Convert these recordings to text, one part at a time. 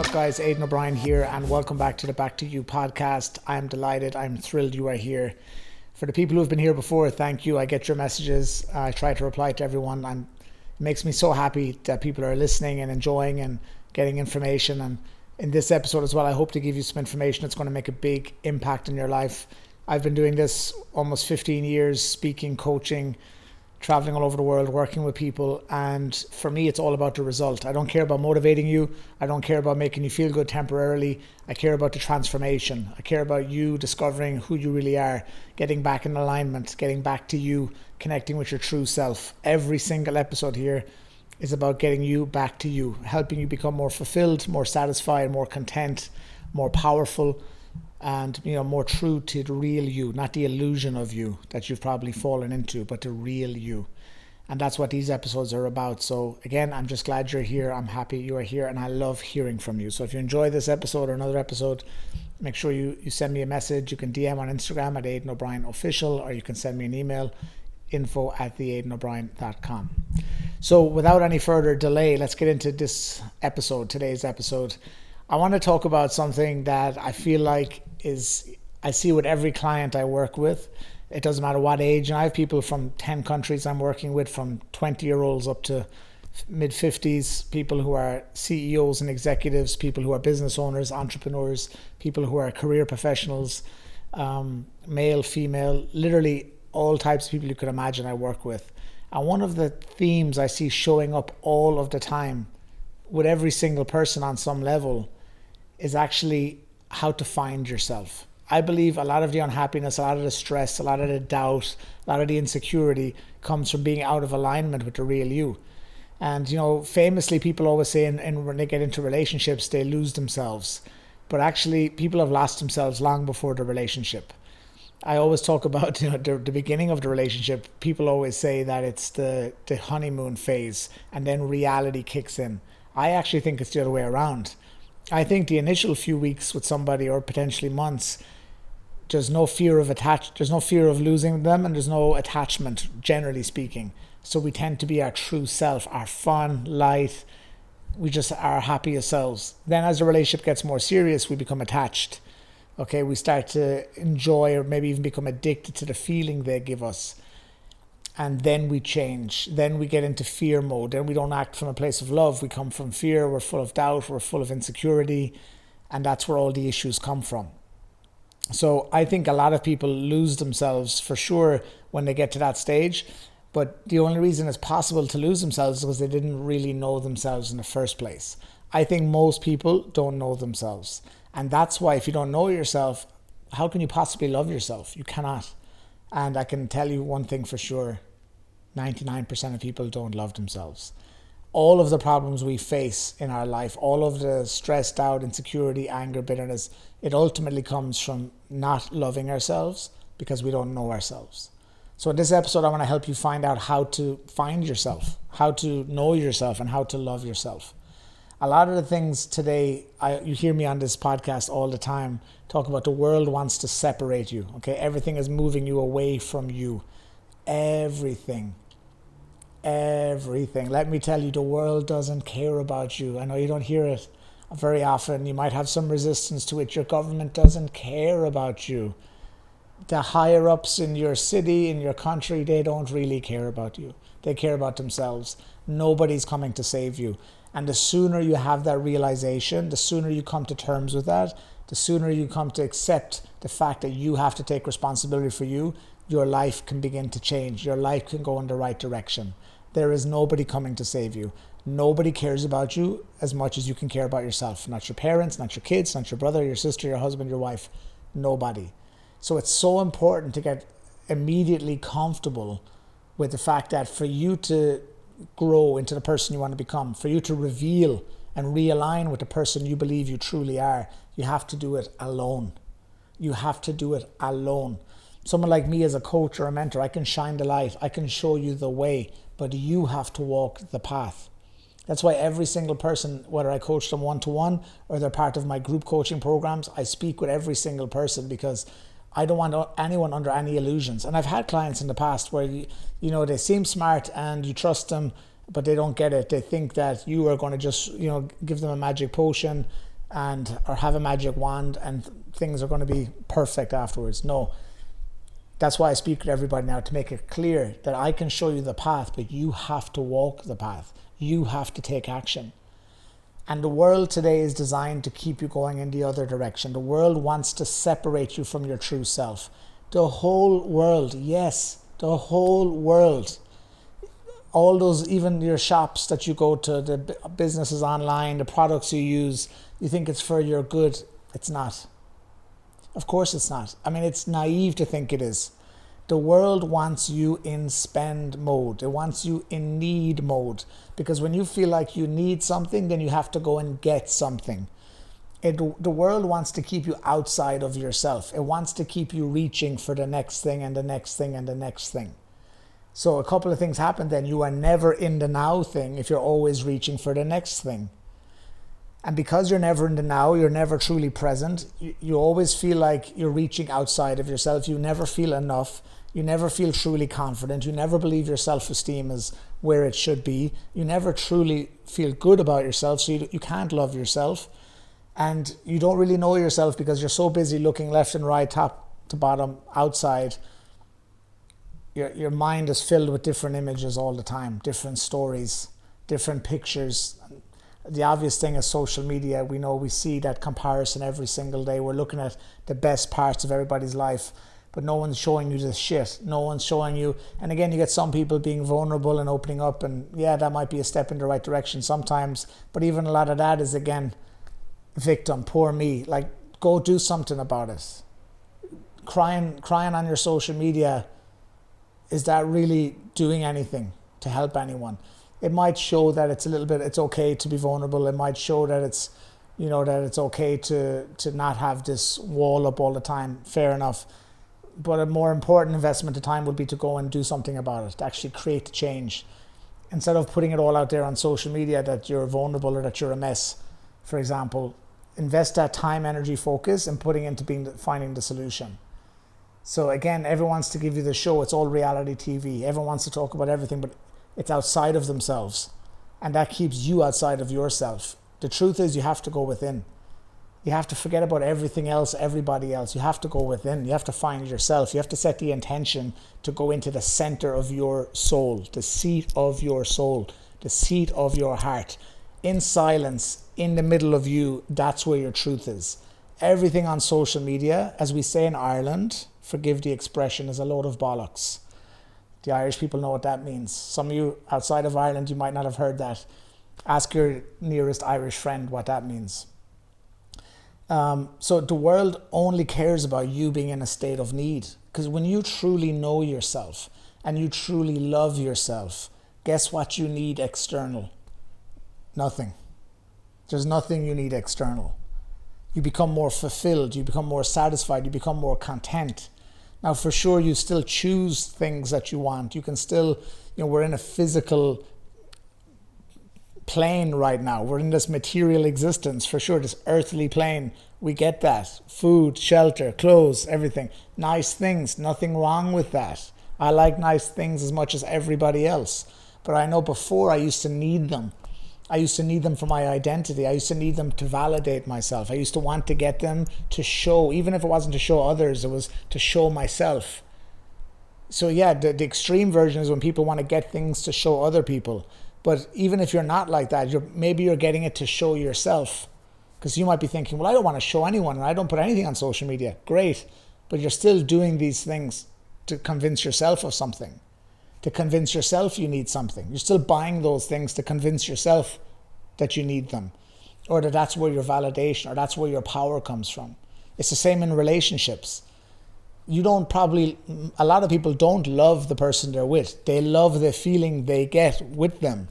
up, guys? Aidan O'Brien here, and welcome back to the Back to You podcast. I'm delighted, I'm thrilled you are here. For the people who have been here before, thank you. I get your messages. I try to reply to everyone, and it makes me so happy that people are listening and enjoying and getting information. And in this episode as well, I hope to give you some information that's going to make a big impact in your life. I've been doing this almost 15 years, speaking, coaching, traveling all over the world, working with people, and for me it's all about the result. I don't care about motivating you. I don't care about making you feel good temporarily. I care about the transformation. I care about you discovering who you really are, getting back in alignment, getting back to you, connecting with your true self. Every single episode here is about getting you back to you, helping you become more fulfilled, more satisfied, more content, more powerful, and more true to the real you, not the illusion of you that you've probably fallen into, but the real you. And that's what these episodes are about. So again, I'm just glad you're here. I'm happy you are here, and I love hearing from you. So if you enjoy this episode or another episode, make sure you send me a message. You can DM on Instagram at Aidan O'Brien Official, or you can send me an email, info@theaidanobrien.com. So without any further delay, let's get into this episode, today's episode. I want to talk about something that I feel like I see with every client I work with. It doesn't matter what age. And I have people from 10 countries I'm working with, from 20-year-olds up to mid-50s, people who are CEOs and executives, people who are business owners, entrepreneurs, people who are career professionals, male, female, literally all types of people you could imagine I work with. And one of the themes I see showing up all of the time with every single person on some level is actually how to find yourself. I believe a lot of the unhappiness, a lot of the stress, a lot of the doubt, a lot of the insecurity comes from being out of alignment with the real you. And famously, people always say when they get into relationships, they lose themselves. But actually, people have lost themselves long before the relationship. I always talk about the beginning of the relationship. People always say that it's the honeymoon phase, and then reality kicks in. I actually think it's the other way around. I think the initial few weeks with somebody, or potentially months, there's no fear of losing them, and there's no attachment, generally speaking. So we tend to be our true self, our fun, light, we just are our happiest selves. Then as the relationship gets more serious, we become attached. Okay, we start to enjoy, or maybe even become addicted to the feeling they give us. And then we change. Then we get into fear mode. Then we don't act from a place of love. We come from fear. We're full of doubt. We're full of insecurity. And that's where all the issues come from. So I think a lot of people lose themselves for sure when they get to that stage. But the only reason it's possible to lose themselves is because they didn't really know themselves in the first place. I think most people don't know themselves. And that's why if you don't know yourself, how can you possibly love yourself? You cannot. And I can tell you one thing for sure. 99% of people don't love themselves. All of the problems we face in our life, all of the stress, doubt, insecurity, anger, bitterness, it ultimately comes from not loving ourselves because we don't know ourselves. So in this episode, I want to help you find out how to find yourself, how to know yourself, and how to love yourself. A lot of the things today, you hear me on this podcast all the time, talk about the world wants to separate you. Okay, everything is moving you away from you. Everything. Let me tell you, the world doesn't care about you. I know you don't hear it very often. You might have some resistance to it. Your government doesn't care about you. The higher ups in your city, in your country, they don't really care about you. They care about themselves. Nobody's coming to save you. And the sooner you have that realization, the sooner you come to terms with that, the sooner you come to accept the fact that you have to take responsibility for you, your life can begin to change. Your life can go in the right direction. There is nobody coming to save you. Nobody cares about you as much as you can care about yourself. Not your parents, not your kids, not your brother, your sister, your husband, your wife. Nobody. So it's so important to get immediately comfortable with the fact that for you to grow into the person you want to become, for you to reveal and realign with the person you believe you truly are, you have to do it alone. You have to do it alone. Someone like me as a coach or a mentor, I can shine the light, I can show you the way, but you have to walk the path. That's why every single person, whether I coach them one-to-one or they're part of my group coaching programs, I speak with every single person because I don't want anyone under any illusions. And I've had clients in the past where they seem smart and you trust them, but they don't get it. They think that you are going to just give them a magic potion or have a magic wand and things are going to be perfect afterwards. No. That's why I speak to everybody now, to make it clear that I can show you the path, but you have to walk the path. You have to take action. And the world today is designed to keep you going in the other direction. The world wants to separate you from your true self. The whole world, yes, the whole world. All those, even your shops that you go to, the businesses online, the products you use, you think it's for your good. It's not. Of course it's not. I mean, it's naive to think it is. The world wants you in spend mode. It wants you in need mode. Because when you feel like you need something, then you have to go and get something. The world wants to keep you outside of yourself. It wants to keep you reaching for the next thing and the next thing and the next thing. So a couple of things happen then. You are never in the now thing if you're always reaching for the next thing. And because you're never in the now, you're never truly present, you always feel like you're reaching outside of yourself. You never feel enough. You never feel truly confident. You never believe your self-esteem is where it should be. You never truly feel good about yourself, so you can't love yourself. And you don't really know yourself because you're so busy looking left and right, top to bottom, outside. Your mind is filled with different images all the time, different stories, different pictures. The obvious thing is social media. We see that comparison every single day. We're looking at the best parts of everybody's life, but no one's showing you the shit. No one's showing you. And again, you get some people being vulnerable and opening up, and yeah, that might be a step in the right direction sometimes. But even a lot of that is, again, victim, poor me. Like, go do something about it. Crying on your social media, is that really doing anything to help anyone? It might show that it's okay to be vulnerable. It might show that it's okay to not have this wall up all the time. Fair enough. But a more important investment of time would be to go and do something about it, to actually create the change. Instead of putting it all out there on social media that you're vulnerable or that you're a mess, for example, invest that time, energy, focus and putting into finding the solution. So again, everyone wants to give you the show. It's all reality TV. Everyone wants to talk about everything, but it's outside of themselves, and that keeps you outside of yourself. The truth is, you have to go within. You have to forget about everything else, everybody else. You have to go within. You have to find yourself. You have to set the intention to go into the center of your soul, the seat of your soul, the seat of your heart. In silence, in the middle of you, that's where your truth is. Everything on social media, as we say in Ireland, forgive the expression, is a load of bollocks. The Irish people know what that means. Some of you outside of Ireland, you might not have heard that. Ask your nearest Irish friend what that means. So the world only cares about you being in a state of need. Because when you truly know yourself and you truly love yourself, guess what you need external? Nothing. There's nothing you need external. You become more fulfilled. You become more satisfied. You become more content. Now, for sure, you still choose things that you want. You can still, we're in a physical plane right now. We're in this material existence, for sure, this earthly plane. We get that. Food, shelter, clothes, everything. Nice things, nothing wrong with that. I like nice things as much as everybody else. But I know before I used to need them. I used to need them for my identity. I used to need them to validate myself. I used to want to get them to show, even if it wasn't to show others, it was to show myself. So yeah, the extreme version is when people want to get things to show other people. But even if you're not like that, maybe you're getting it to show yourself. Because you might be thinking, well, I don't want to show anyone and I don't put anything on social media. Great. But you're still doing these things to convince yourself of something. To convince yourself you need something. You're still buying those things to convince yourself that you need them, or that that's where your validation or that's where your power comes from. It's the same in relationships. A lot of people don't love the person they're with. They love the feeling they get with them.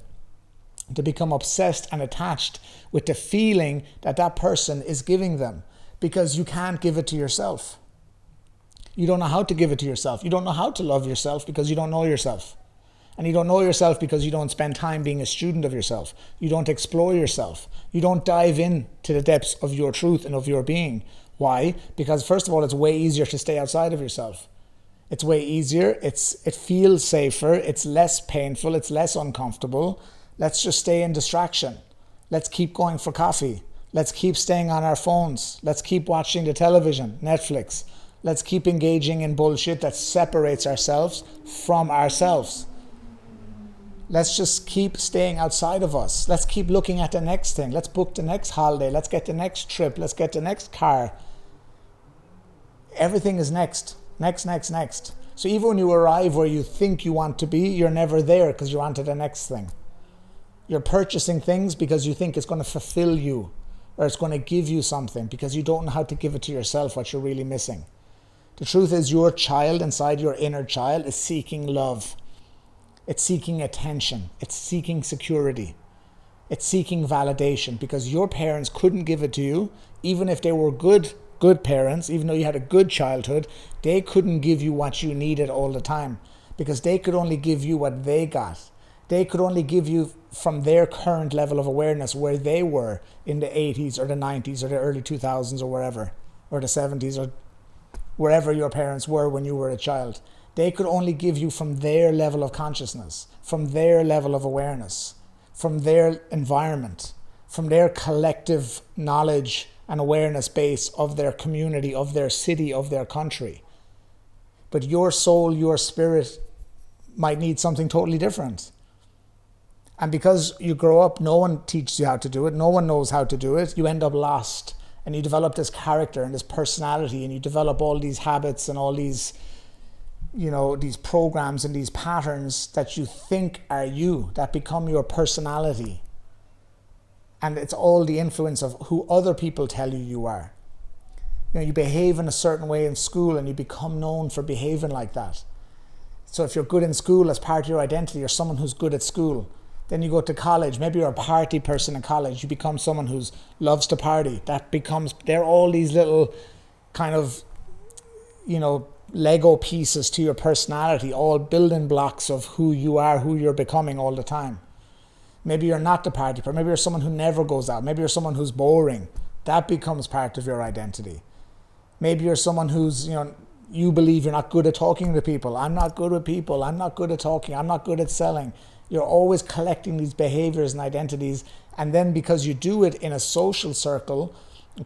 To become obsessed and attached with the feeling that person is giving them, because you can't give it to yourself. You don't know how to give it to yourself. You don't know how to love yourself because you don't know yourself. And you don't know yourself because you don't spend time being a student of yourself. You don't explore yourself. You don't dive in to the depths of your truth and of your being. Why? Because first of all, it's way easier to stay outside of yourself. It's way easier. It feels safer. It's less painful. It's less uncomfortable. Let's just stay in distraction. Let's keep going for coffee. Let's keep staying on our phones. Let's keep watching the television, Netflix. Let's keep engaging in bullshit that separates ourselves from ourselves. Let's just keep staying outside of us. Let's keep looking at the next thing. Let's book the next holiday. Let's get the next trip. Let's get the next car. Everything is next. Next. So even when you arrive where you think you want to be, you're never there because you're on to the next thing. You're purchasing things because you think it's going to fulfill you or it's going to give you something because you don't know how to give it to yourself, what you're really missing. The truth is your child inside your inner child is seeking love. It's seeking attention. It's seeking security. It's seeking validation because your parents couldn't give it to you, even if they were good parents, even though you had a good childhood, they couldn't give you what you needed all the time because they could only give you what they got. They could only give you from their current level of awareness where they were in the 80s or the 90s or the early 2000s or wherever, or the 70s or wherever your parents were when you were a child. They could only give you from their level of consciousness, from their level of awareness, from their environment, from their collective knowledge and awareness base of their community, of their city, of their country. But your soul, your spirit might need something totally different. And because you grow up, no one teaches you how to do it. No one knows how to do it. You end up lost. And you develop this character and this personality, and you develop all these habits and all these, these programs and these patterns that you think are you, that become your personality. And it's all the influence of who other people tell you you are. You behave in a certain way in school and you become known for behaving like that. So if you're good in school as part of your identity, you're someone who's good at school. Then you go to college, maybe you're a party person in college, you become someone who loves to party. They're all these little kind of, Lego pieces to your personality, all building blocks of who you are, who you're becoming all the time. Maybe you're not the party person, maybe you're someone who never goes out, maybe you're someone who's boring. That becomes part of your identity. Maybe you're someone who's, you believe you're not good at talking to people. I'm not good with people, I'm not good at talking, I'm not good at selling. You're always collecting these behaviors and identities, and then because you do it in a social circle,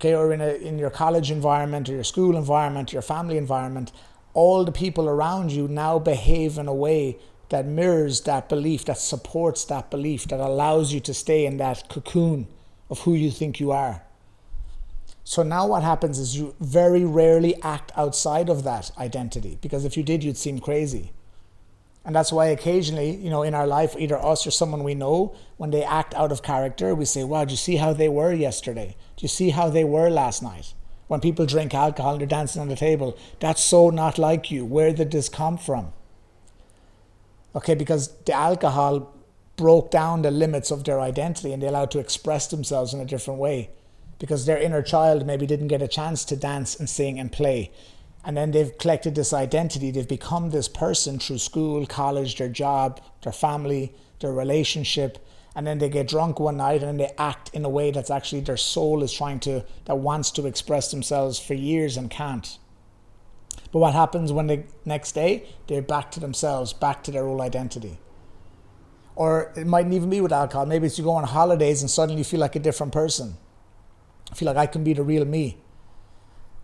or in your college environment or your school environment, your family environment, all the people around you now behave in a way that mirrors that belief, that supports that belief, that allows you to stay in that cocoon of who you think you are. So now what happens is you very rarely act outside of that identity, because if you did, you'd seem crazy. And that's why occasionally, in our life, either us or someone we know, when they act out of character, we say, wow, do you see how they were yesterday? Do you see how they were last night? When people drink alcohol and they're dancing on the table, that's so not like you. Where did this come from? Okay, because the alcohol broke down the limits of their identity and they allowed to express themselves in a different way. Because their inner child maybe didn't get a chance to dance and sing and play. And then they've collected this identity. They've become this person through school, college, their job, their family, their relationship. And then they get drunk one night and then they act in a way that's actually their soul is that wants to express themselves for years and can't. But what happens when the next day, they're back to themselves, back to their old identity. Or it mightn't even be with alcohol. Maybe it's you go on holidays and suddenly you feel like a different person. I feel like I can be the real me.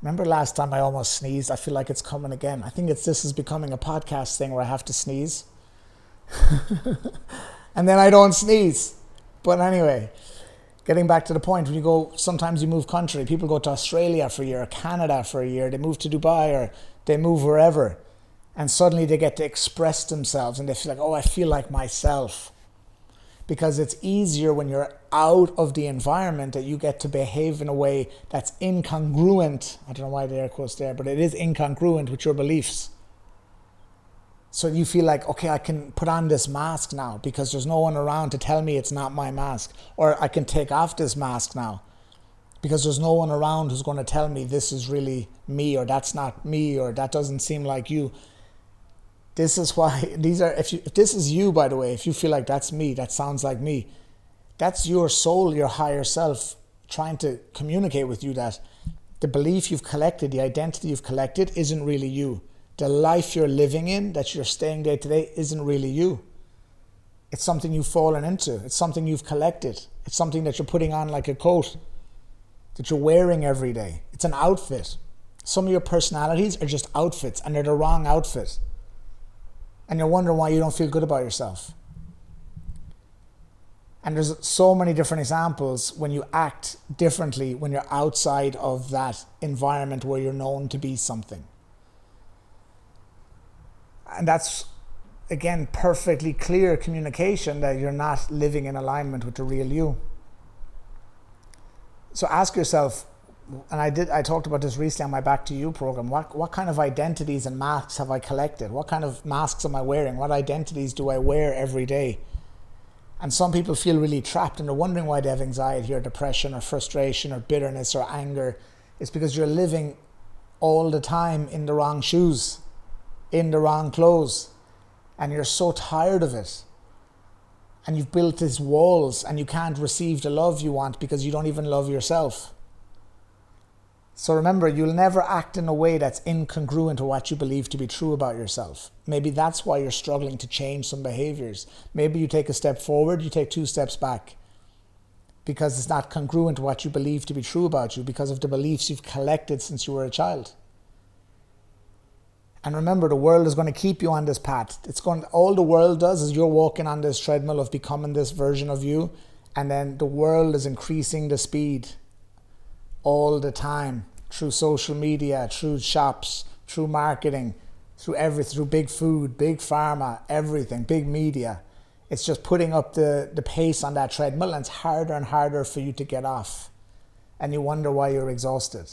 Remember last time I almost sneezed? I feel like it's coming again. I think this is becoming a podcast thing where I have to sneeze. And then I don't sneeze. But anyway, getting back to the point, sometimes you move country. People go to Australia for a year, or Canada for a year. They move to Dubai or they move wherever. And suddenly they get to express themselves and they feel like, oh, I feel like myself. Because it's easier when you're out of the environment that you get to behave in a way that's incongruent. I don't know why the air quotes there, but it is incongruent with your beliefs. So you feel like, okay, I can put on this mask now because there's no one around to tell me it's not my mask. Or I can take off this mask now because there's no one around who's going to tell me this is really me or that's not me or that doesn't seem like you. This is why if this is you, by the way, if you feel like that's me, that sounds like me, that's your soul, your higher self trying to communicate with you that the belief you've collected, the identity you've collected isn't really you. The life you're living in, that you're staying day to day, isn't really you. It's something you've fallen into. It's something you've collected. It's something that you're putting on like a coat. that you're wearing every day. It's an outfit. Some of your personalities are just outfits, and they're the wrong outfit. And you're wondering why you don't feel good about yourself. And there's so many different examples when you act differently when you're outside of that environment where you're known to be something. And that's, again, perfectly clear communication that you're not living in alignment with the real you. So ask yourself, and I talked about this recently on my Back to You program, what kind of identities and masks have I collected? What kind of masks am I wearing? What identities do I wear every day? And some people feel really trapped and they're wondering why they have anxiety or depression or frustration or bitterness or anger. It's because you're living all the time in the wrong shoes, in the wrong clothes, and you're so tired of it. And you've built these walls and you can't receive the love you want because you don't even love yourself. So remember, you'll never act in a way that's incongruent to what you believe to be true about yourself. Maybe that's why you're struggling to change some behaviors. Maybe you take a step forward, you take 2 steps back. Because it's not congruent to what you believe to be true about you because of the beliefs you've collected since you were a child. And remember, the world is going to keep you on this path. All the world does is you're walking on this treadmill of becoming this version of you, and then the world is increasing the speed all the time through social media, through shops, through marketing, through everything, through big food, big pharma, everything, big media. It's just putting up the pace on that treadmill, and it's harder and harder for you to get off. And you wonder why you're exhausted.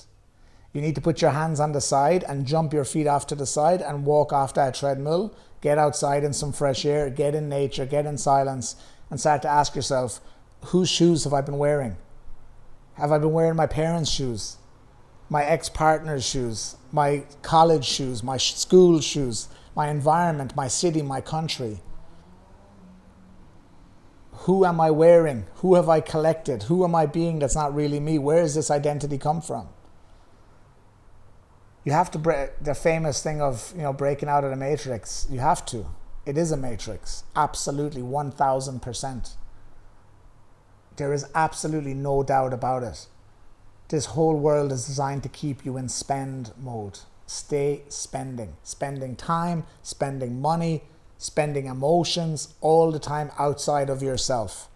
You need to put your hands on the side and jump your feet off to the side and walk off that treadmill, get outside in some fresh air, get in nature, get in silence, and start to ask yourself, whose shoes have I been wearing? Have I been wearing my parents' shoes, my ex-partner's shoes, my college shoes, my school shoes, my environment, my city, my country? Who am I wearing? Who have I collected? Who am I being that's not really me? Where does this identity come from? You have to break the famous thing of, breaking out of the matrix. You have to. It is a matrix. Absolutely, 1000%. There is absolutely no doubt about it. This whole world is designed to keep you in spend mode. Stay spending. Spending time, spending money, spending emotions all the time outside of yourself.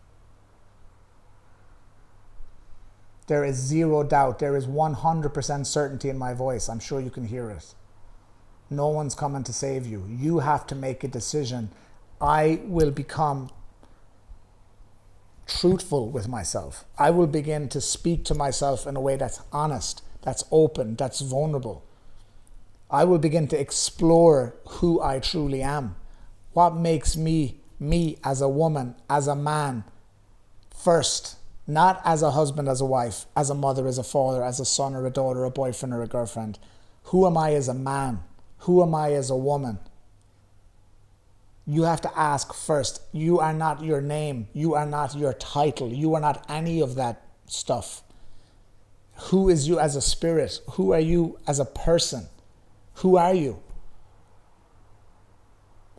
There is zero doubt. There is 100% certainty in my voice. I'm sure you can hear it. No one's coming to save you. You have to make a decision. I will become truthful with myself. I will begin to speak to myself in a way that's honest, that's open, that's vulnerable. I will begin to explore who I truly am. What makes me, me as a woman, as a man, first. Not as a husband, as a wife, as a mother, as a father, as a son or a daughter, a boyfriend or a girlfriend. Who am I as a man? Who am I as a woman? You have to ask first. You are not your name. You are not your title. You are not any of that stuff. Who is you as a spirit? Who are you as a person? Who are you?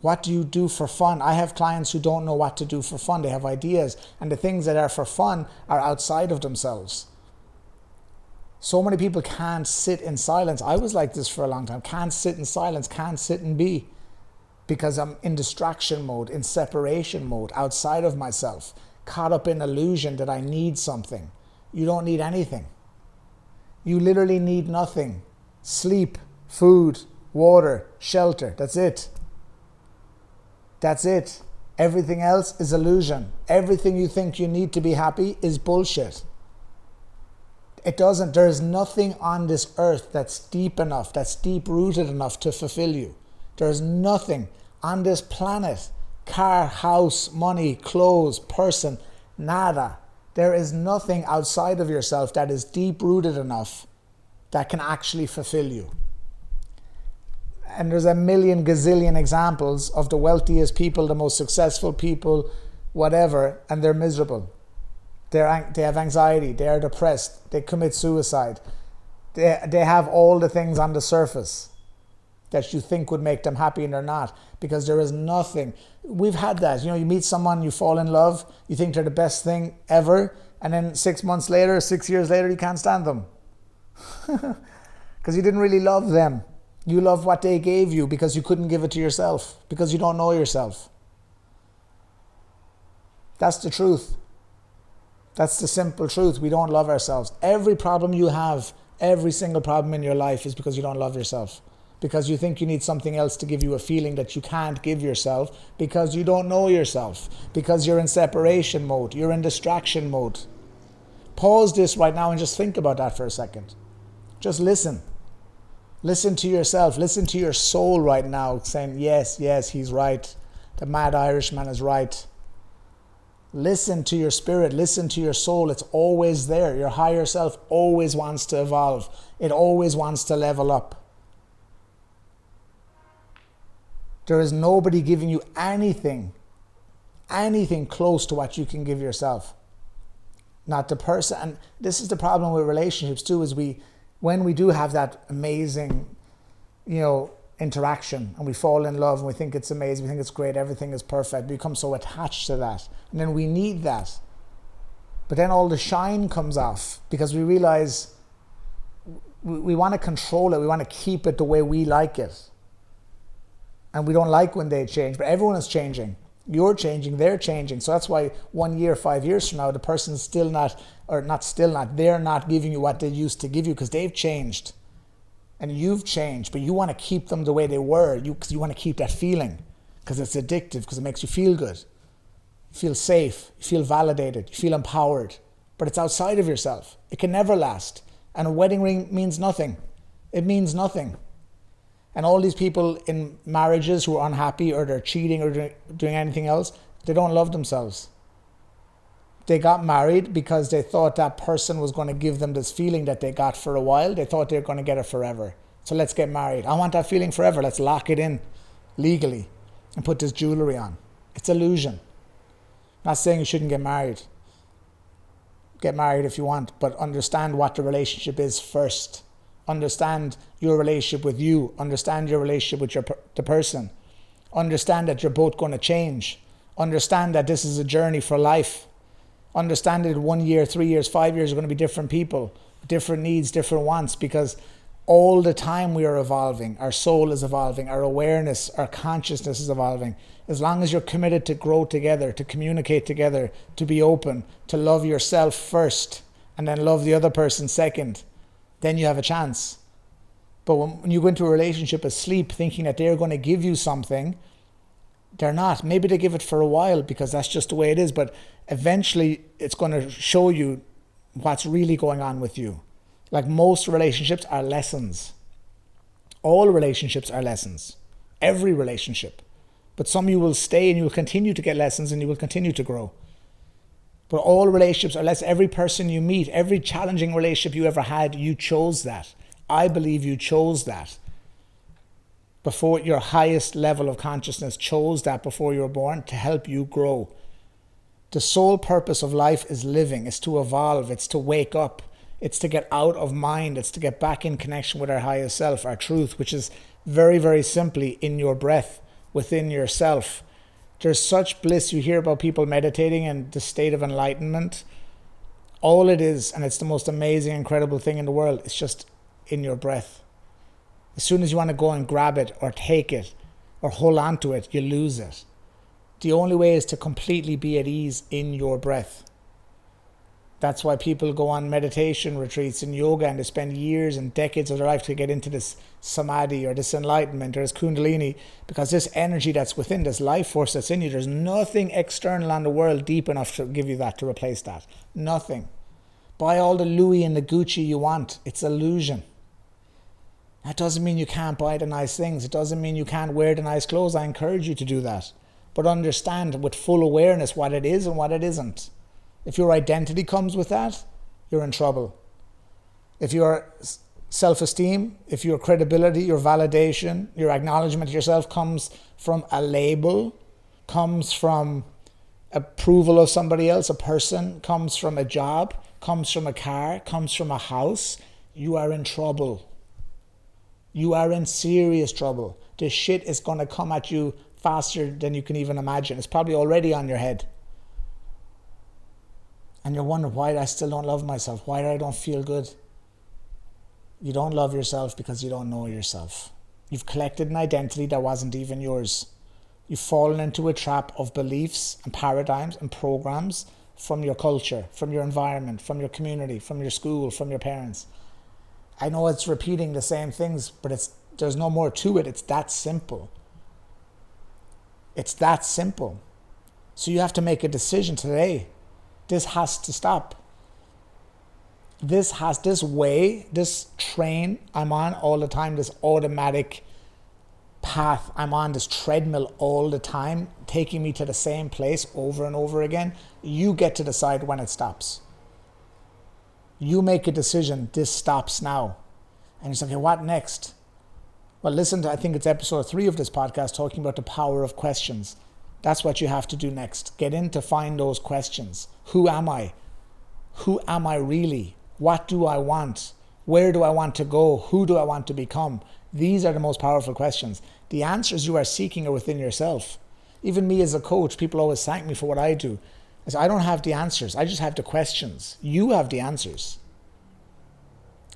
What do you do for fun? I have clients who don't know what to do for fun. They have ideas, and the things that are for fun are outside of themselves. So many people can't sit in silence. I was like this for a long time. Can't sit in silence, can't sit and be. Because I'm in distraction mode, in separation mode, outside of myself, caught up in illusion that I need something. You don't need anything. You literally need nothing. Sleep, food, water, shelter. That's it. That's it. Everything else is illusion. Everything you think you need to be happy is bullshit. It doesn't. There is nothing on this earth that's deep enough, that's deep-rooted enough to fulfill you. There is nothing on this planet, car, house, money, clothes, person, nada. There is nothing outside of yourself that is deep-rooted enough that can actually fulfill you. And there's a million gazillion examples of the wealthiest people, the most successful people, whatever, and they're miserable. They have anxiety, they are depressed, they commit suicide. They have all the things on the surface that you think would make them happy, and they're not, because there is nothing. We've had that. You meet someone, you fall in love, you think they're the best thing ever, And then 6 months later, 6 years later, you can't stand them. Because you didn't really love them. You love what they gave you because you couldn't give it to yourself, because you don't know yourself. That's the truth. That's the simple truth. We don't love ourselves. Every problem you have, every single problem in your life is because you don't love yourself. Because you think you need something else to give you a feeling that you can't give yourself, because you don't know yourself, because you're in separation mode, you're in distraction mode. Pause this right now and just think about that for a second. Just listen. Listen to yourself. Listen to your soul right now saying, yes, he's right. The mad Irishman is right. Listen to your spirit. Listen to your soul. It's always there. Your higher self always wants to evolve. It always wants to level up. There is nobody giving you anything close to what you can give yourself. Not the person. And this is the problem with relationships too, is when we do have that amazing, interaction, and we fall in love and we think it's amazing, we think it's great, everything is perfect, we become so attached to that. And then we need that. But then all the shine comes off because we realize we want to control it, we want to keep it the way we like it. And we don't like when they change, but everyone is changing. You're changing, they're changing. So that's why 1 year, 5 years from now, the person's they're not giving you what they used to give you because they've changed. And you've changed, but you want to keep them the way they were because you want to keep that feeling because it's addictive, because it makes you feel good. You feel safe, you feel validated, you feel empowered. But it's outside of yourself. It can never last. And a wedding ring means nothing. It means nothing. And all these people in marriages who are unhappy or they're cheating or doing anything else, they don't love themselves. They got married because they thought that person was going to give them this feeling that they got for a while. They thought they were going to get it forever. So let's get married. I want that feeling forever. Let's lock it in legally and put this jewelry on. It's illusion. I'm not saying you shouldn't get married. Get married if you want, but understand what the relationship is first. Understand your relationship with you. Understand your relationship with the person. Understand that you're both going to change. Understand that this is a journey for life. Understand that 1 year, 3 years, 5 years are going to be different people, different needs, different wants, because all the time we are evolving. Our soul is evolving. Our awareness, our consciousness is evolving. As long as you're committed to grow together, to communicate together, to be open, to love yourself first, and then love the other person second, then you have a chance. But when you go into a relationship asleep thinking that they're going to give you something, they're not. Maybe they give it for a while because that's just the way it is, but eventually it's going to show you what's really going on with you. Like most relationships are lessons. All relationships are lessons. Every relationship. But some you will stay and you will continue to get lessons and you will continue to grow. But all relationships are lessons. Every person you meet, every challenging relationship you ever had, you chose that. I believe you chose that. Before your highest level of consciousness chose that before you were born to help you grow. The sole purpose of life is living. It's to evolve. It's to wake up. It's to get out of mind. It's to get back in connection with our highest self, our truth, which is very, very simply in your breath, within yourself. There's such bliss. You hear about people meditating and the state of enlightenment. All it is, and it's the most amazing, incredible thing in the world, it's just in your breath. As soon as you want to go and grab it or take it or hold on to it, you lose it. The only way is to completely be at ease in your breath. That's why people go on meditation retreats and yoga and they spend years and decades of their life to get into this samadhi or this enlightenment or this kundalini, because this energy that's within, this life force that's in you, there's nothing external on the world deep enough to give you that, to replace that. Nothing. Buy all the Louis and the Gucci you want. It's illusion. That doesn't mean you can't buy the nice things. It doesn't mean you can't wear the nice clothes. I encourage you to do that. But understand with full awareness what it is and what it isn't. If your identity comes with that, you're in trouble. If your self-esteem, if your credibility, your validation, your acknowledgement of yourself comes from a label, comes from approval of somebody else, a person, comes from a job, comes from a car, comes from a house, you are in trouble. You are in serious trouble. This shit is going to come at you faster than you can even imagine. It's probably already on your head. And you're wondering why I still don't love myself, why I don't feel good. You don't love yourself because you don't know yourself. You've collected an identity that wasn't even yours. You've fallen into a trap of beliefs and paradigms and programs from your culture, from your environment, from your community, from your school, from your parents. I know it's repeating the same things, but there's no more to it. It's that simple. It's that simple. So you have to make a decision today. This has to stop. This train I'm on all the time, this automatic path I'm on, this treadmill all the time, taking me to the same place over and over again. You get to decide when it stops. You make a decision, this stops now. And you say, okay, what next? Well, listen to, I think it's episode 3 of this podcast, talking about the power of questions. That's what you have to do next. Get in to find those questions. Who am I? Who am I really? What do I want? Where do I want to go? Who do I want to become? These are the most powerful questions. The answers you are seeking are within yourself. Even me as a coach, people always thank me for what I do. I say, I don't have the answers. I just have the questions. You have the answers.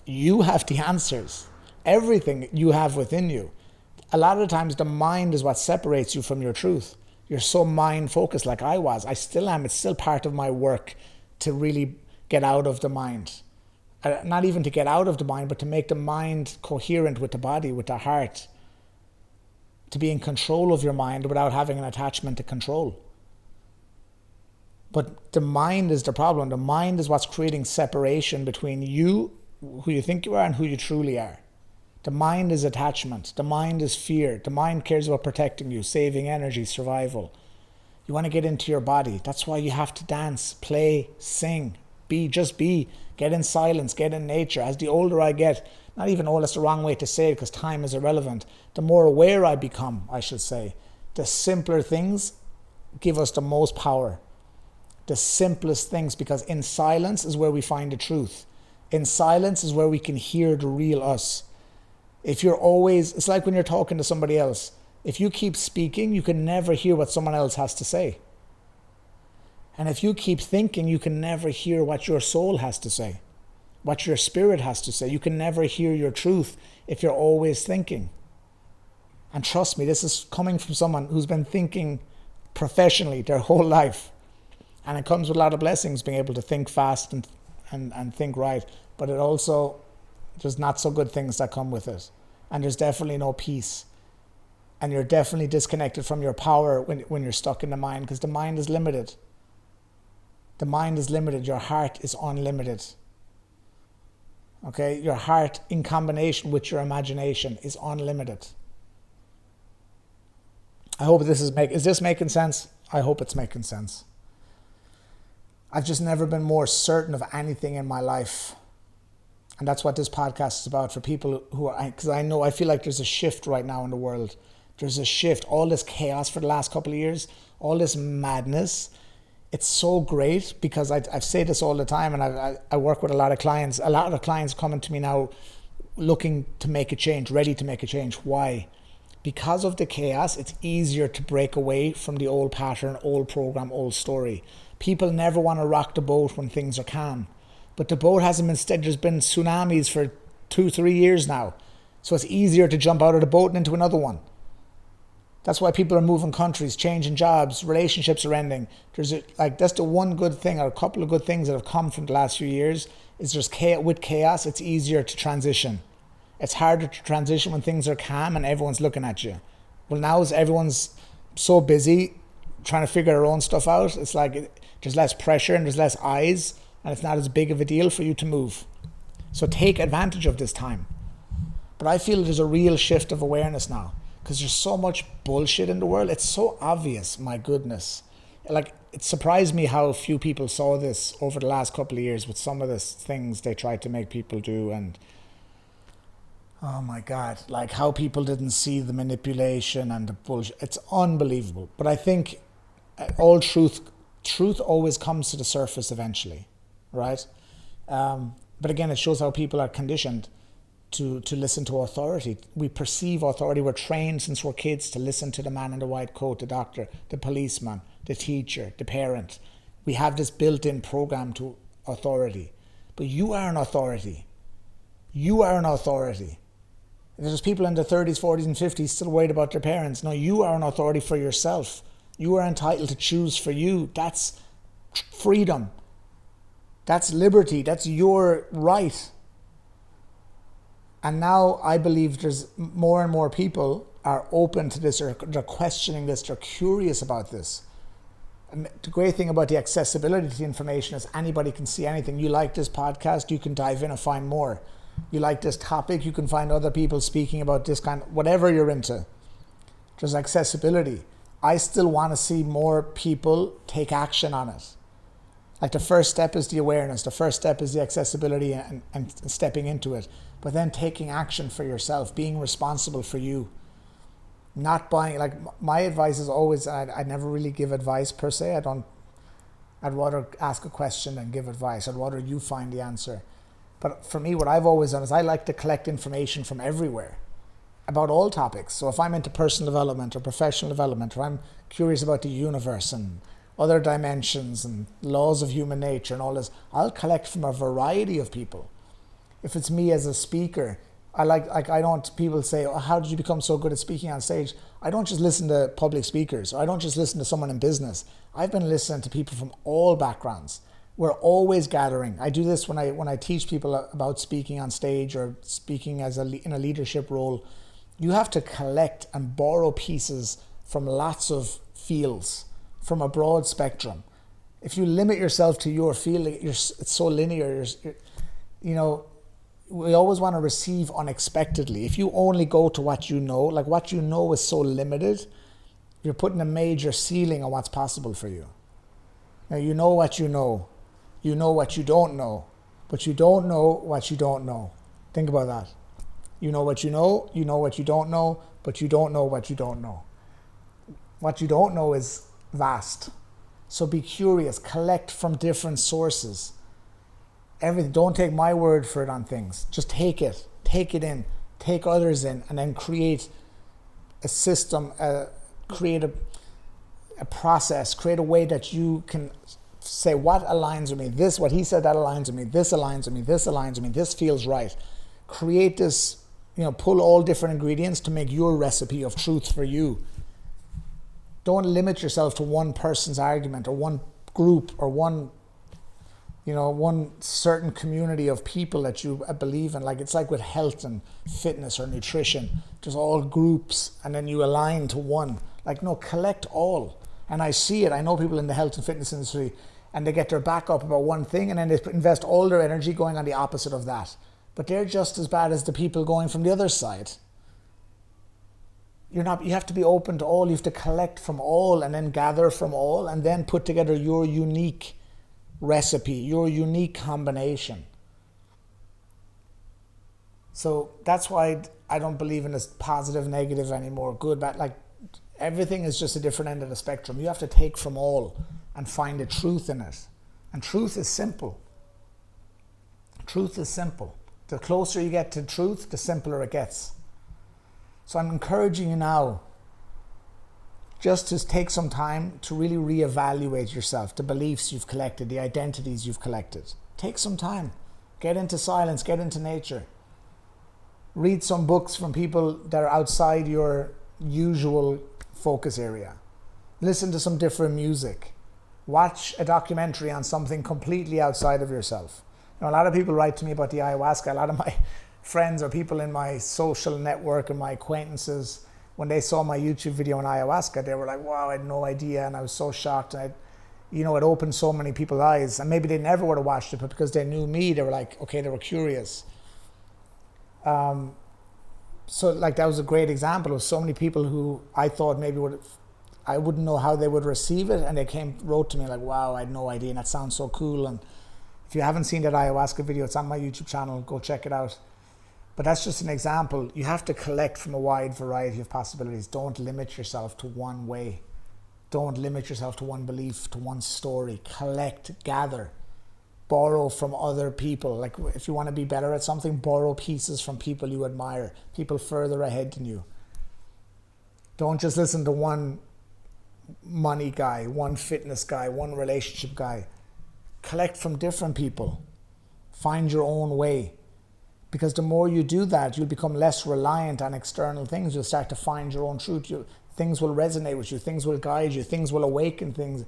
You have the answers. Everything you have within you. A lot of the times the mind is what separates you from your truth. You're so mind focused like I was. I still am. It's still part of my work to really get out of the mind. Not even to get out of the mind, but to make the mind coherent with the body, with the heart. To be in control of your mind without having an attachment to control. But the mind is the problem. The mind is what's creating separation between you, who you think you are, and who you truly are. The mind is attachment. The mind is fear. The mind cares about protecting you, saving energy, survival. You want to get into your body. That's why you have to dance, play, sing, just be. Get in silence, get in nature. As the older I get, not even old, that's the wrong way to say it because time is irrelevant. The more aware I become, I should say, the simpler things give us the most power. The simplest things, because in silence is where we find the truth. In silence is where we can hear the real us. If you're always, it's like when you're talking to somebody else. If you keep speaking, you can never hear what someone else has to say. And if you keep thinking, you can never hear what your soul has to say, what your spirit has to say. You can never hear your truth if you're always thinking. And trust me, this is coming from someone who's been thinking professionally their whole life. And it comes with a lot of blessings, being able to think fast and think right. But it also, there's not so good things that come with it. And there's definitely no peace. And you're definitely disconnected from your power when you're stuck in the mind, because the mind is limited. The mind is limited. Your heart is unlimited. Okay? Your heart in combination with your imagination is unlimited. I hope is this making sense? I hope it's making sense. I've just never been more certain of anything in my life. And that's what this podcast is about for people who are, because I feel like there's a shift right now in the world. There's a shift. All this chaos for the last couple of years, all this madness, it's so great because I say this all the time, and I work with a lot of clients. A lot of clients coming to me now looking to make a change, ready to make a change. Why? Because of the chaos, it's easier to break away from the old pattern, old program, old story. People never want to rock the boat when things are calm. But the boat hasn't been steady. There's been tsunamis for 2-3 years now. So it's easier to jump out of the boat and into another one. That's why people are moving countries, changing jobs, relationships are ending. That's the one good thing, or a couple of good things that have come from the last few years, is with chaos, it's easier to transition. It's harder to transition when things are calm and everyone's looking at you. Well, now as everyone's so busy trying to figure their own stuff out, it's like there's less pressure and there's less eyes, and it's not as big of a deal for you to move. So take advantage of this time. But I feel there's a real shift of awareness now, because there's so much bullshit in the world. It's so obvious, my goodness. Like, it surprised me how few people saw this over the last couple of years with some of the things they tried to make people do. And oh my God, like how people didn't see the manipulation and the bullshit. It's unbelievable. But I think all truth always comes to the surface eventually, right? But again, it shows how people are conditioned to listen to authority. We perceive authority. We're trained since we're kids to listen to the man in the white coat, the doctor, the policeman, the teacher, the parent. We have this built-in program to authority. But you are an authority. You are an authority. There's people in their 30s, 40s, and 50s still worried about their parents. No, you are an authority for yourself. You are entitled to choose for you. That's freedom. That's liberty. That's your right. And now I believe there's more and more people are open to this, or they're questioning this, they're curious about this. And the great thing about the accessibility to the information is anybody can see anything. You like this podcast, you can dive in and find more. You like this topic, you can find other people speaking about this kind of, whatever you're into. There's accessibility. I still want to see more people take action on it. Like the first step is the awareness. The first step is the accessibility and stepping into it. But then taking action for yourself, being responsible for you. Not buying, like my advice is always, I never really give advice per se. I'd rather ask a question than give advice. I'd rather you find the answer. But for me, what I've always done is I like to collect information from everywhere about all topics. So if I'm into personal development or professional development, or I'm curious about the universe and other dimensions and laws of human nature and all this, I'll collect from a variety of people. If it's me as a speaker, people say, oh, how did you become so good at speaking on stage? I don't just listen to public speakers, or I don't just listen to someone in business. I've been listening to people from all backgrounds. We're always gathering. I do this when I teach people about speaking on stage or speaking in a leadership role. You have to collect and borrow pieces from lots of fields, from a broad spectrum. If you limit yourself to your field, it's so linear. We always want to receive unexpectedly. If you only go to what you know, like what you know is so limited, you're putting a major ceiling on what's possible for you. Now, you know what you know. You know what you don't know. But you don't know what you don't know. Think about that. You know what you know what you don't know, but you don't know what you don't know. What you don't know is vast. So be curious, collect from different sources. Don't take my word for it on things. Just take it in, take others in, and then create a system, create a process, create a way that you can say what aligns with me. This, what he said, that aligns with me. This aligns with me. This aligns with me. This feels right. Create this, pull all different ingredients to make your recipe of truth for you. Don't limit yourself to one person's argument or one group or one certain community of people that you believe in. Like it's like with health and fitness or nutrition. There's all groups and then you align to one. Like, no, collect all. And I see it. I know people in the health and fitness industry, and they get their back up about one thing and then they invest all their energy going on the opposite of that. But they're just as bad as the people going from the other side. You have to be open to all. You have to collect from all and then gather from all and then put together your unique recipe, your unique combination. So that's why I don't believe in this positive, negative anymore, good, bad. Like everything is just a different end of the spectrum. You have to take from all and find the truth in it. And truth is simple. Truth is simple. The closer you get to truth, the simpler it gets. So I'm encouraging you now just to take some time to really reevaluate yourself, the beliefs you've collected, the identities you've collected. Take some time. Get into silence, get into nature. Read some books from people that are outside your usual focus area. Listen to some different music. Watch a documentary on something completely outside of yourself. A lot of people write to me about the ayahuasca. A lot of my friends or people in my social network and my acquaintances, when they saw my YouTube video on ayahuasca, they were like, wow, I had no idea. And I was so shocked. And it opened so many people's eyes. And maybe they never would have watched it, but because they knew me, they were like, okay, they were curious. So like that was a great example of so many people who I thought maybe I wouldn't know how they would receive it. And they wrote to me like, wow, I had no idea. And that sounds so cool. And if you haven't seen that ayahuasca video, it's on my YouTube channel. Go check it out. But that's just an example. You have to collect from a wide variety of possibilities. Don't limit yourself to one way. Don't limit yourself to one belief, to one story. Collect, gather, borrow from other people. Like if you want to be better at something, borrow pieces from people you admire, people further ahead than you. Don't just listen to one money guy, one fitness guy, one relationship guy. Collect from different people. Find your own way. Because the more you do that, you'll become less reliant on external things. You'll start to find your own truth. Things will resonate with you. Things will guide you. Things will awaken things.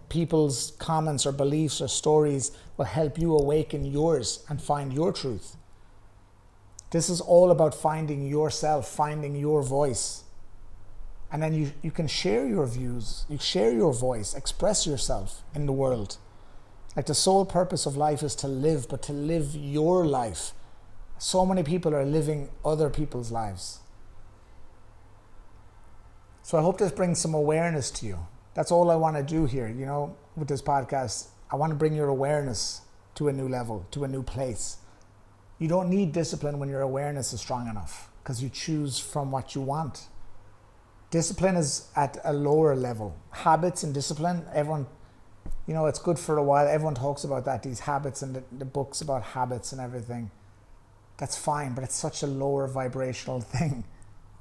People's comments or beliefs or stories will help you awaken yours and find your truth. This is all about finding yourself, finding your voice. And then you can share your views, you share your voice, express yourself in the world. Like, the sole purpose of life is to live, but to live your life. So many people are living other people's lives. So I hope this brings some awareness to you. That's all I want to do here, with this podcast. I want to bring your awareness to a new level, to a new place. You don't need discipline when your awareness is strong enough, because you choose from what you want. Discipline is at a lower level. Habits and discipline, everyone, it's good for a while. Everyone talks about that, these habits and the books about habits and everything. That's fine, but it's such a lower vibrational thing.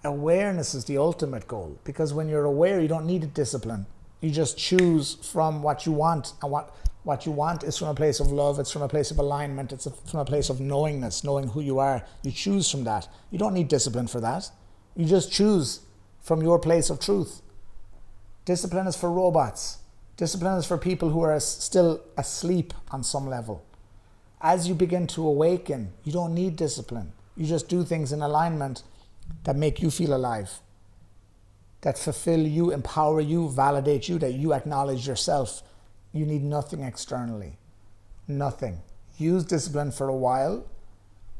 Awareness is the ultimate goal, because when you're aware, you don't need a discipline. You just choose from what you want, and what you want is from a place of love. It's from a place of alignment. It's from a place of knowingness, knowing who you are. You choose from that. You don't need discipline for that. You just choose from your place of truth. Discipline is for robots. Discipline is for people who are still asleep on some level. As you begin to awaken, you don't need discipline. You just do things in alignment that make you feel alive, that fulfill you, empower you, validate you, that you acknowledge yourself. You need nothing externally. Nothing. Use discipline for a while,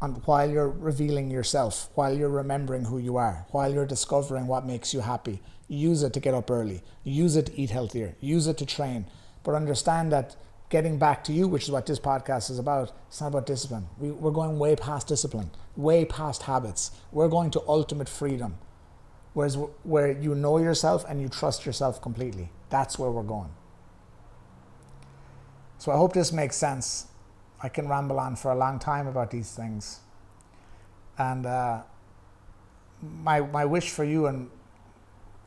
and while you're revealing yourself, while you're remembering who you are, while you're discovering what makes you happy. Use it to get up early. Use it to eat healthier. Use it to train. But understand that getting back to you, which is what this podcast is about, it's not about discipline. We're going way past discipline, way past habits. We're going to ultimate freedom, where you know yourself and you trust yourself completely. That's where we're going. So I hope this makes sense. I can ramble on for a long time about these things. And my wish for you, and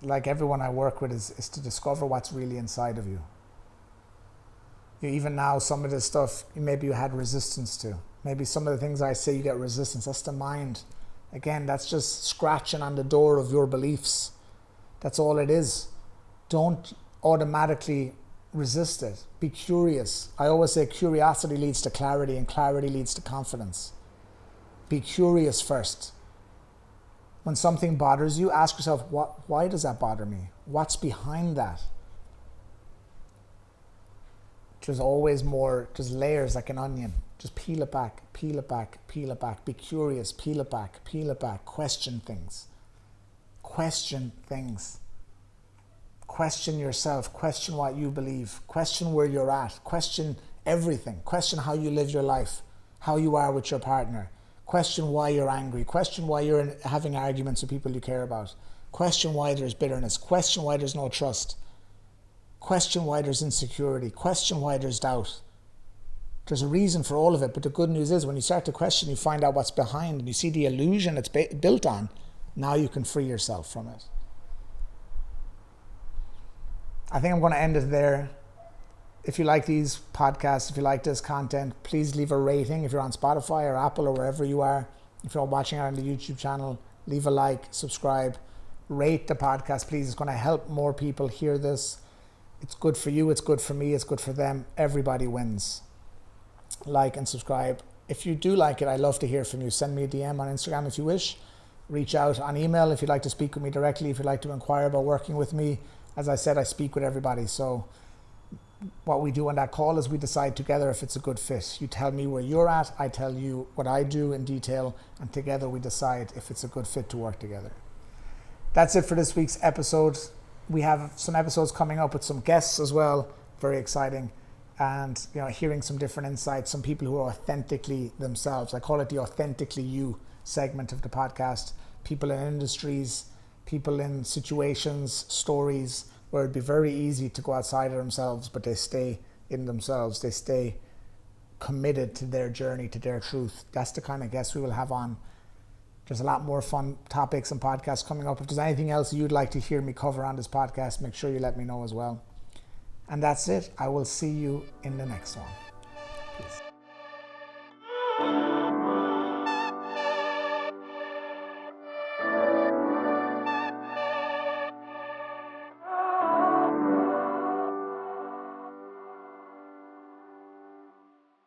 like everyone I work with, is to discover what's really inside of you. Even now, some of this stuff, maybe you had resistance to. Maybe some of the things I say you get resistance. That's the mind. Again, that's just scratching on the door of your beliefs. That's all it is. Don't automatically resist it. Be curious. I always say curiosity leads to clarity, and clarity leads to confidence. Be curious first. When something bothers you, ask yourself, why does that bother me? What's behind that? There's always more, there's layers like an onion. Just peel it back, peel it back, peel it back. Be curious, peel it back, peel it back. Question things. Question things. Question yourself. Question what you believe. Question where you're at. Question everything. Question how you live your life. How you are with your partner. Question why you're angry. Question why you're having arguments with people you care about. Question why there's bitterness. Question why there's no trust. Question why there's insecurity. Question why there's doubt. There's a reason for all of it, but the good news is when you start to question, you find out what's behind and you see the illusion it's built on. Now you can free yourself from it. I think I'm going to end it there. If you like these podcasts, if you like this content, please leave a rating. If you're on Spotify or Apple or wherever you are, if you're watching it on the YouTube channel, leave a like, subscribe, rate the podcast, please. It's going to help more people hear this. It's good for you, it's good for me, it's good for them. Everybody wins. Like and subscribe. If you do like it, I'd love to hear from you. Send me a DM on Instagram if you wish. Reach out on email if you'd like to speak with me directly, if you'd like to inquire about working with me. As I said, I speak with everybody. So what we do on that call is we decide together if it's a good fit. You tell me where you're at, I tell you what I do in detail, and together we decide if it's a good fit to work together. That's it for this week's episode. We have some episodes coming up with some guests as well. Very exciting. And hearing some different insights, some people who are authentically themselves. I call it the Authentically You segment of the podcast. People in industries, people in situations, stories where it'd be very easy to go outside of themselves, but they stay in themselves. They stay committed to their journey, to their truth. That's the kind of guests we will have on. There's a lot more fun topics and podcasts coming up. If there's anything else you'd like to hear me cover on this podcast, make sure you let me know as well. And that's it. I will see you in the next one. Peace.